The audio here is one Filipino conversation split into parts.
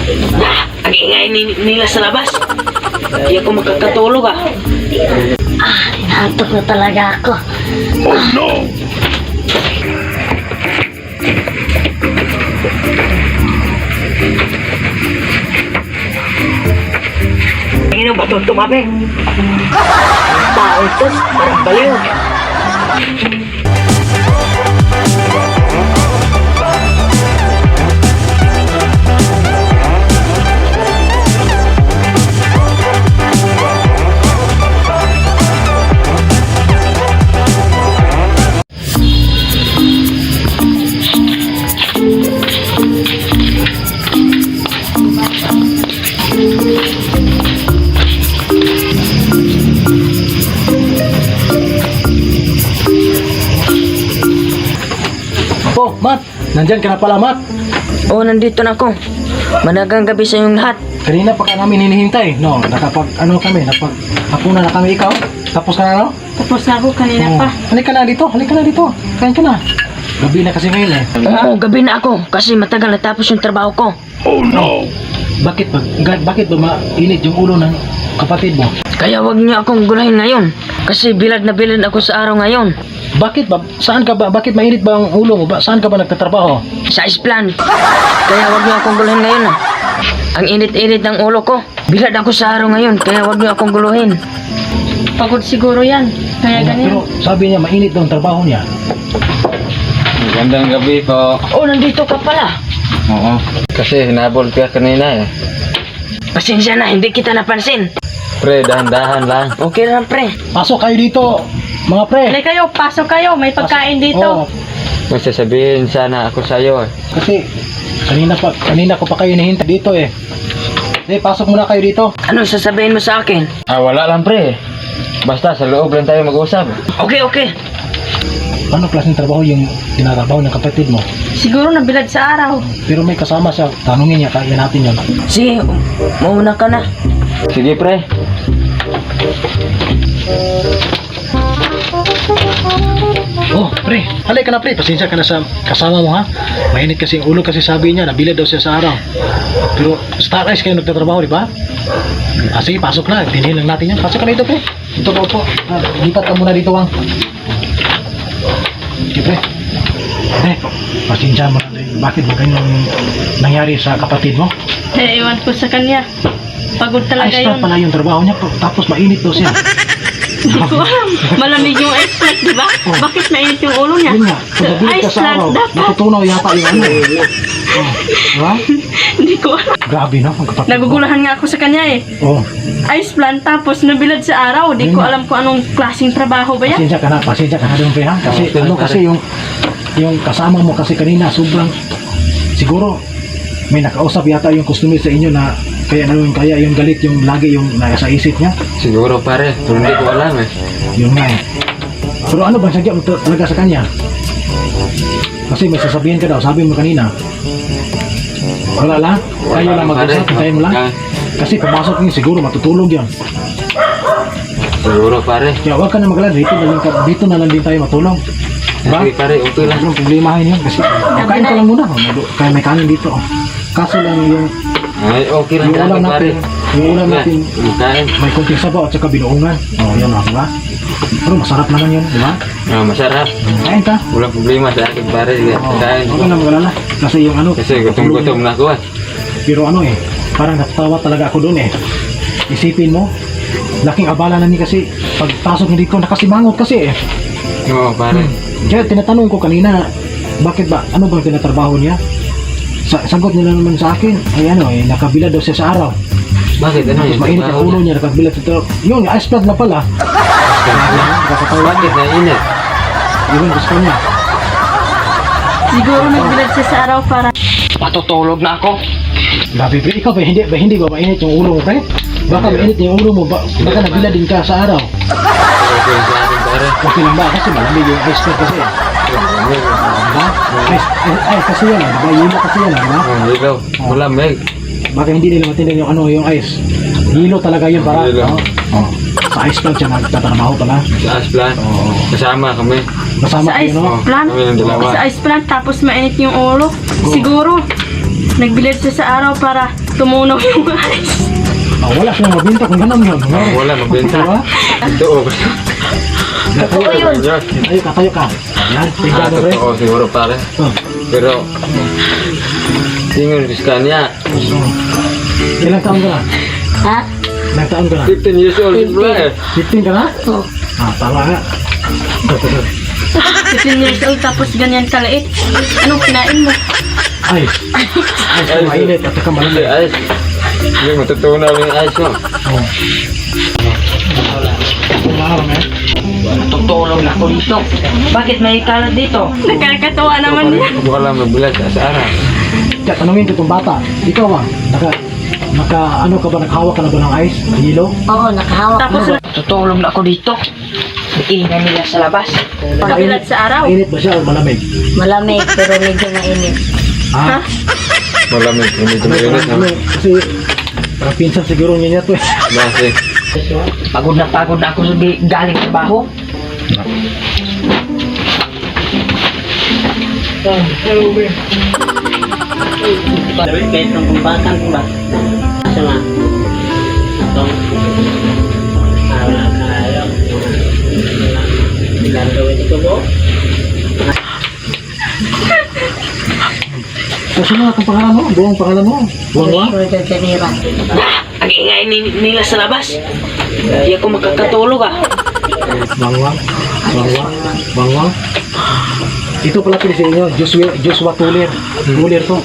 Ang ingay nila sa labas. Hindi ako makakatulog ah. Inaantok na talaga ako. Tingin mo ba itong tumabi? Tao ito, parang baliw. Oh, Mat! Nandyan ka na pala, Mat! Oh, nandito na ako. Managang gabi sa inyong lahat. Kanina pa ka namin hinihintay. No, napag-hapunan na kami ikaw. Tapos ka na, no? Tapos na ako kanina pa. Halika na dito. Kain ka na. Gabi na kasi ngayon eh. Oo, gabi na ako kasi matagal natapos yung trabaho ko. Bakit ba mainit yung ulo ng kapatid mo? Kaya wag niyo akong gulahin ngayon. Kasi bilad na bilad ako sa araw ngayon. Bakit ba? Saan ka ba? Bakit mainit ba ang ulo mo? Saan ka ba nagtatrabaho? Sa isplan. Kaya wag niyo akong guluhin ngayon ah. Ang init-init ng ulo ko. Bilad ako sa araw ngayon, kaya wag niyo akong guluhin. Pagod siguro yan. Kaya Pero ganyan. sabi niya mainit daw ang trabaho niya. Magandang gabi po. Oh, nandito ka pala. Oo. Kasi hinabol ka kanina eh. Pasensya na, hindi kita napansin. Pre, dahan-dahan lang. Okay lang, pre. Pasok kayo dito, mga pre. Halika kayo, pasok kayo. May pagkain dito. Oo, May sasabihin sana ako sa'yo eh. kasi kanina ko pa kayo hinihintay dito eh. Pasok muna kayo dito. Ano sasabihin mo sa akin? Wala lang pre. Basta sa loob lang tayo mag-usap. Okay, okay. Ano klaseng trabaho yung tinatrabaho ng kapatid mo? Siguro nabilad sa araw. Pero may kasama siya, tanungin niya, kaya natin yun. Sige, mauna ka na. Sige pre. Oh, pre, halika na pre, pasensya ka na sa kasama mo ha. Mainit kasi ang ulo kasi sabi niya, nabilad daw siya sa araw. Pero Star Ice kayo nagtatrabaho, di ba? Sige, pasok na, dinhin lang natin yan. Pasok ka na dito pre. Ito ka po. Lipat ka muna dito, Wang. Okay, pre. Pre, pasensya mo na. Bakit ba ganyan nangyari sa kapatid mo? Iwan ko sa kanya. Pagod talaga Ice yun. pala yung trabaho niya, tapos mainit daw siya. Hindi ko alam. Malamig yung ice pack, di ba? Bakit mainit yung ulo niya? Yun nga, pag nabilit ka Ice sa pack araw, dapat. natutunaw yata yung ano. Diba? Hindi ko alam. Grabe no, ang kapatid mo. Nagugulahan nga ako sa kanya eh. Oh, Ice plant tapos nabilad sa araw. Di ko alam kung anong klaseng trabaho ba yan. pasensya ka na doon, pre, ha? Kasi Okay, ano pare. kasi yung kasama mo kasi kanina, sobrang, siguro, may nakausap yata yung customer sa inyo na kaya yung galit yung lagi yung nasa isip niya. Siguro pare. Pero hindi ko alam eh. Yun nga eh. Pero ano ba sadya mo talaga sa kanya? Kasi may sasabihin ka daw, sabi mo kanina. Wala lang? Kayo lang mag-usap, hintayin mo lang? Kasi pumasok niyo, siguro matutulog yan. Siguro pare. Kaya huwag ka na magalala, dito na lang din tayo matulog. Diba? Sige pare, okay lang. Huwag problemahin yun kasi kain ka lang muna. Kaya may kanin dito. Kaso lang yung Ay, okay lang ulam talaga pare. natin, yung ulam natin, Kain. may kunting sabaw at saka binuungan. Yan o, diba? Pero masarap naman yun, diba? Masarap. Kain ka. Walang problema sa akin pare. Kain. Huwag ka na magalala. Kasi yung ano, Kasi gutom-gutom na ako eh. pero ano eh, parang natawa talaga ako doon eh. Isipin mo, laking abala na ni kasi pagpasok niya dito, nakasimangot kasi eh. Oo pare. Kaya tinatanong ko kanina, bakit ba, ano bang tinatrabaho niya? Sagot niya naman sa akin, ay ano eh, nakabila daw siya sa araw. Bakit ano Tapos yung mainit ang trabaho ulo niya? niya, nakabila sa trabaho. Yun, ice plant na pala. Bakit nainit? Yun, gusto niya. Siguro nabilad siya sa araw para Patutulog na ako. Grabe, pre, ikaw ba hindi ba mainit yung ulo mo, pre? Baka mainit yung ulo mo, baka nabila din ka sa araw. Okay sa akin pare. Okay lang ba? Kasi malamig yung ice plant kasi. Diba? Ice kasi yan, diba? Yelo kasi yan, diba? Hilaw. Malamig. Baka hindi nila matindig yung ano, yung ice. Hilo talaga yun para. Hilo. Oh. Sa ice plant siya nagtatrabaho pala. Sa Asplan. Oo. Kasama kami. Kasama sa kayo, ice no? plant. Kami ng dalawa. Sa ice plant tapos mainit yung ulo. Siguro nagbilad siya sa araw para tumunaw yung ice. Wala silang mabinta kung ganun yun. Wala, magbenta. Diba? Ito, Totoo yun. Tayo ka. Yan, tignan mo, pre. totoo siguro pare. Oh. Pero, tingin ko sa kanya, Ilang taon ka na? Ha? Ilang taon ka na? 15 years old, bro. 15 ka na? Oo. Tama nga. 15 years old tapos ganyan kaliit. Anong kinain mo? Ay, mainit at saka malamig. Ay, hindi matutunaw yung ice mo. Oh. Umaharang eh. Matutulog na ako dito. Bakit may kalat dito? Nakakatawa naman yan. Buka lang magbulat sa araw. Kaya tanungin ko itong bata. Ikaw ba? Ano ka ba? Naghawak ka na ba ng ice? Hilo? Oo, nakahawak Tapos mo. Tutulog na ako dito. Iingay nila sa labas. nakabilad sa araw. Mainit ba siya o malamig? Malamig pero medyo mainit. Ha? Malamig, medyo mainit na. Kasi parang pinsan siguro niya to eh. Base. Pagod na ako sa galing trabaho. Kahit ng kumbatan ko ba? Asa na? Itong wala ka ayaw. Gagawin ito mo? Kasi na itong pangalan mo? Buong pangalan mo? Buong Ang ingay nila sa labas. Hindi ako makakatulog ah. Bangwang. Ito pala pili sa inyo, Joshua Tulir. Tulir to.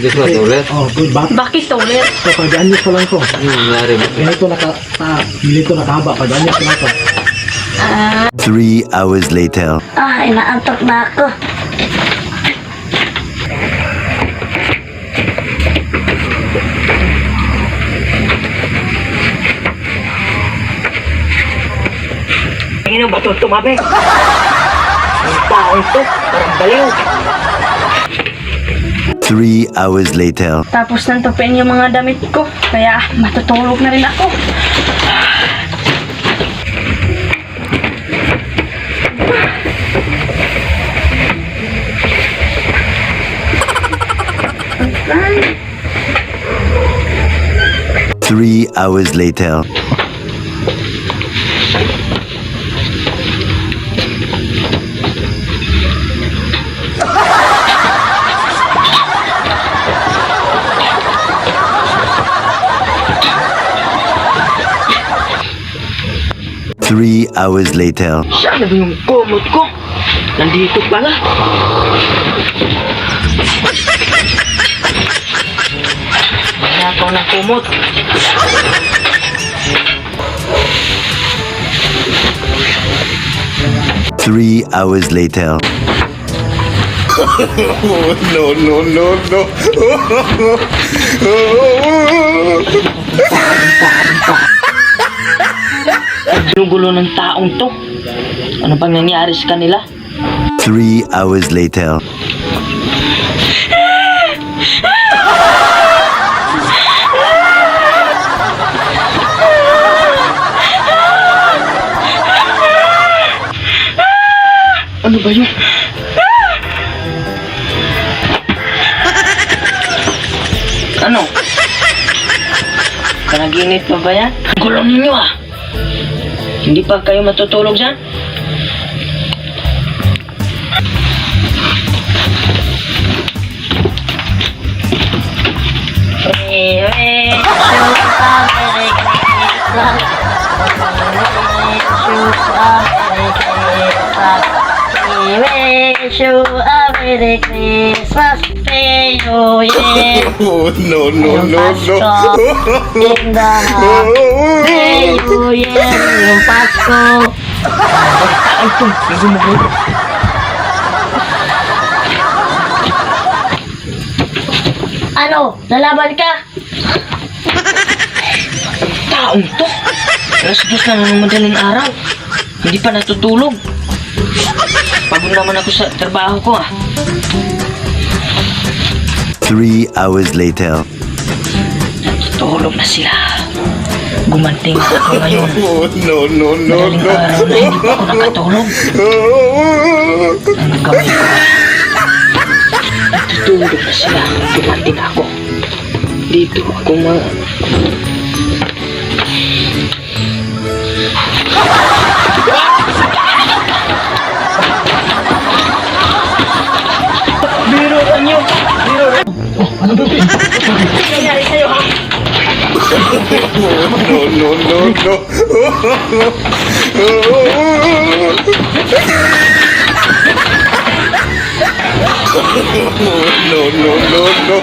Diyos matulit. Oh, good bat. Bakit ulit? So, pag-anyos pa lang to. Nangyari mo. Ganito dito nakahaba, pag-anyos pa lang to. 3 hours later. Ah, inaantok na ako. Ano ba ito tumabi? Ang tao ito, parang baliw. 3 hours later. Tapos nantupin yung mga damit ko. Kaya matutulog na rin ako. Three hours later. Three hours later. Saan na ba yung kumot ko? Nandito pala. Wala ako ng kumot. Three hours later. Gulo ng taong to. Ano bang nangyari sa kanila? 3 hours later. Ano ba yun? Ano? Panaginip pa ba yan? Ang gulo ninyo ah! Hindi pa kayo matutulog dyan? Wish you a Merry Christmas to you, yeah. Oh, no, no, no, no. In the New Year, yung Pasko. Ay, ito! Hindi mo ko. Ano, lalaban ka? Taong to! Alas dos na ng madaling araw. Hindi pa natutulog. Pagod naman ako sa trabaho ko ah. 3 hours later. Tulog na sila. Gumanting ako ngayon. Oh, no, no, no, Madaling no. araw na hindi pa ako nakatulog. Ang gawin ko? Natutulog na sila. Gumanting ako. dito ako Biruan nyo! Biruan! Oh, ano ba, pre? Nangyari sa'yo, ha? No, no, no, no. No, no, no, no.